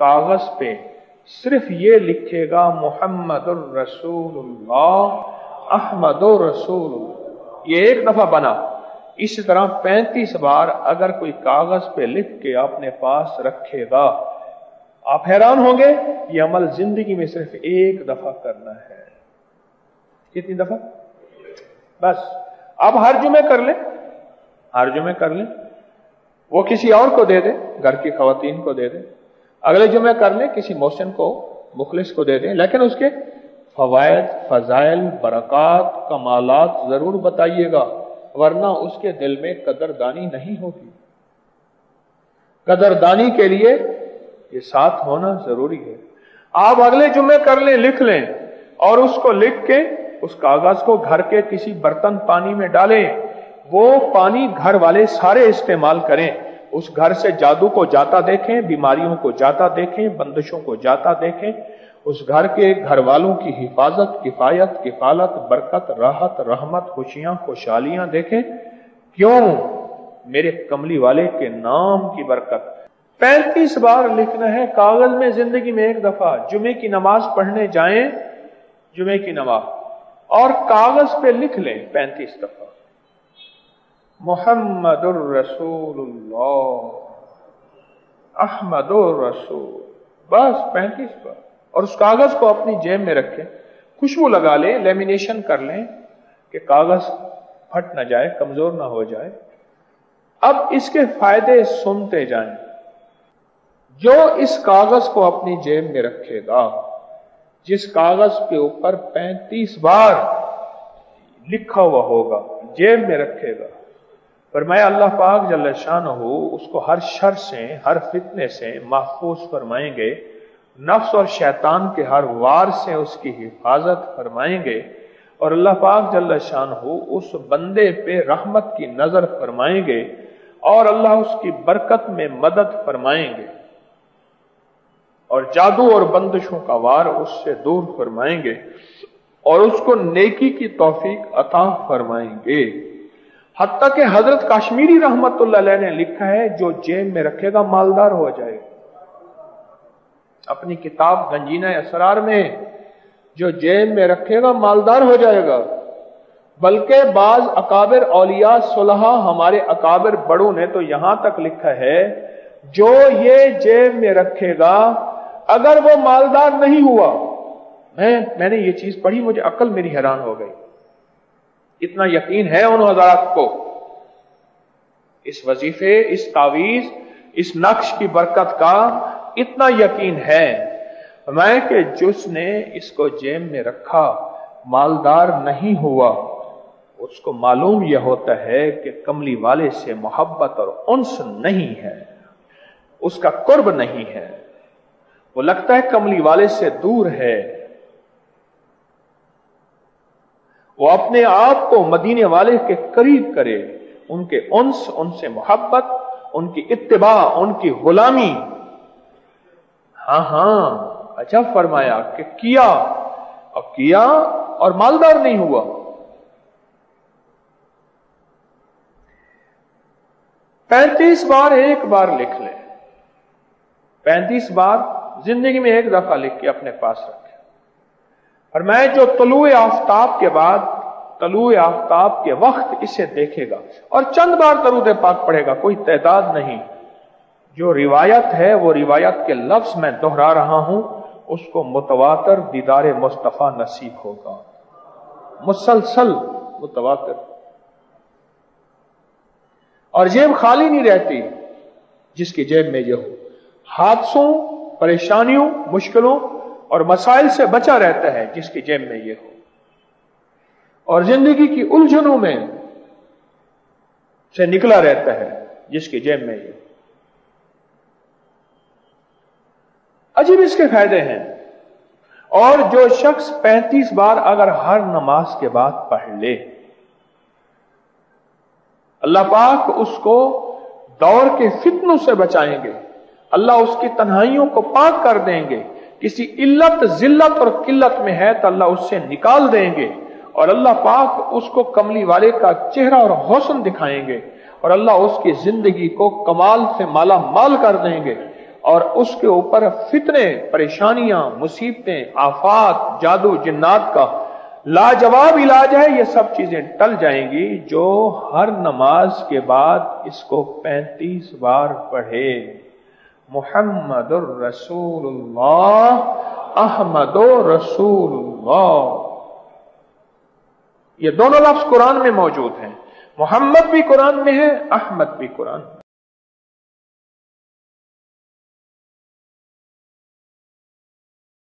कागज पे सिर्फ ये लिखेगा मुहम्मदुर रसूलुल्लाह अहमदुर रसूलुल्लाह, ये एक दफा बना। इस तरह 35 बार अगर कोई कागज पे लिख के अपने पास रखेगा, आप हैरान होंगे, ये अमल जिंदगी में सिर्फ एक दफा करना है। कितनी दफा? बस। अब हर जुमे कर ले, हर जुमे कर ले, वो किसी और को दे दे, घर की खवातीन को दे दे, अगले जुमे कर ले किसी मोहसिन को, मुखलिस को दे दे, लेकिन उसके फवायद, फजाइल, बरकत, कमालात जरूर बताइएगा, वरना उसके दिल में कदरदानी नहीं होगी। कदरदानी के लिए ये साथ होना जरूरी है। आप अगले जुमे कर लें, लिख लें, और उसको लिख के उस कागज को घर के किसी बर्तन पानी में डालें, वो पानी घर वाले सारे इस्तेमाल करें, उस घर से जादू को जाता देखें, बीमारियों को जाता देखें, बंदिशों को जाता देखें, उस घर के घर वालों की हिफाजत, किफायत, किफालत, बरकत, राहत, रहमत, खुशियां, खुशहालियां देखें। क्यों? मेरे कमली वाले के नाम की बरकत। 35 बार लिखना है कागज में, जिंदगी में एक दफा। जुमे की नमाज पढ़ने जाएं, जुमे की नमाज, और कागज पे लिख लें 35 दफा मुहम्मदुर रसूलुल्लाह अहमदुर रसूल, बस 35 बार। और उस कागज को अपनी जेब में रखें, खुशबू लगा लें, लेमिनेशन कर लें कि कागज फट ना जाए, कमजोर ना हो जाए। अब इसके फायदे सुनते जाएं। जो इस कागज को अपनी जेब में रखेगा, जिस कागज के ऊपर 35 बार लिखा हुआ होगा, जेब में रखेगा, फरमाया अल्लाह पाक जल्ल शानहू उसको हर शर से, हर फितने से महफूज फरमाएंगे, नफ्स और शैतान के हर वार से उसकी हिफाजत फरमाएंगे, और अल्लाह पाक जल्ल शानहू उस बंदे पे रहमत की नजर फरमाएंगे, और अल्लाह उसकी बरकत में मदद फरमाएंगे, और जादू और बंदिशों का वार उससे दूर फरमाएंगे, और उसको नेकी की तौफीक अता फरमाएंगे। हत्ता कि हजरत कश्मीरी रहमतुल्लाह अलैह ने लिखा है, जो जेब में रखेगा मालदार हो जाएगा। अपनी किताब गंजीना असरार में, जो जेब में रखेगा मालदार हो जाएगा। बल्कि बाज अकाबिर औलिया सुलहा, हमारे अकाबिर बड़ों ने तो यहां तक लिखा है, जो ये जेब में रखेगा अगर वो मालदार नहीं हुआ, मैंने ये चीज पढ़ी, मुझे अकल मेरी हैरान हो गई। इतना यकीन है उन हज़रात को इस वजीफे, इस तावीज, इस नक्श की बरकत का इतना यकीन है मैं कि जिसने इसको जेब में रखा मालदार नहीं हुआ, उसको मालूम यह होता है कि कमली वाले से मोहब्बत और उन्स नहीं है, उसका कुर्ब नहीं है, वो लगता है कमली वाले से दूर है। वो अपने आप को मदीने वाले के करीब करे, उनके उन्स, उनसे मोहब्बत, उनकी इत्तिबा, उनकी गुलामी। हाँ, अच्छा फरमाया कि किया और मालदार नहीं हुआ। पैंतीस बार एक बार लिख ले, 35 बार जिंदगी में एक दफा लिख के अपने पास रखे। और मैं जो तलुए आफ्ताब के बाद, तलुए आफ्ताब के वक्त इसे देखेगा और चंद बार दरूद पाक पढ़ेगा, कोई तादाद नहीं। जो रिवायत है वो रिवायत के लफ्ज मैं दोहरा रहा हूं, उसको मुतवातर दीदार मुस्तफा नसीब होगा, मुसलसल मुतवातर। और जेब खाली नहीं रहती जिसकी जेब में ये हो, हादसों, परेशानियों, मुश्किलों और मसाइल से बचा रहता है जिसकी जेब में ये हो, और जिंदगी की उलझनों में से निकला रहता है जिसकी जेब में ये हो। अजीब इसके फायदे हैं। और जो शख्स 35 बार अगर हर नमाज के बाद पढ़ ले, अल्लाह पाक उसको दौर के फितनों से बचाएंगे, अल्लाह उसकी तन्हाइयों को पाक कर देंगे। किसी इल्लत, जिल्लत और किल्लत में है तो अल्लाह उससे निकाल देंगे, और अल्लाह पाक उसको कमली वाले का चेहरा और हौसन दिखाएंगे, और अल्लाह उसकी जिंदगी को कमाल से माला माल कर देंगे, اور اس کے اوپر فتنے، پریشانیاں، مصیبتیں، آفات، جادو جنات کا لاجواب علاج ہے. یہ سب چیزیں ٹل جائیں گی جو ہر نماز کے بعد اس کو 35 بار پڑھے. محمد الرسول اللہ، احمد رسول اللہ. یہ دونوں لفظ قرآن میں موجود ہیں. محمد بھی قرآن میں ہے، احمد بھی قرآن میں.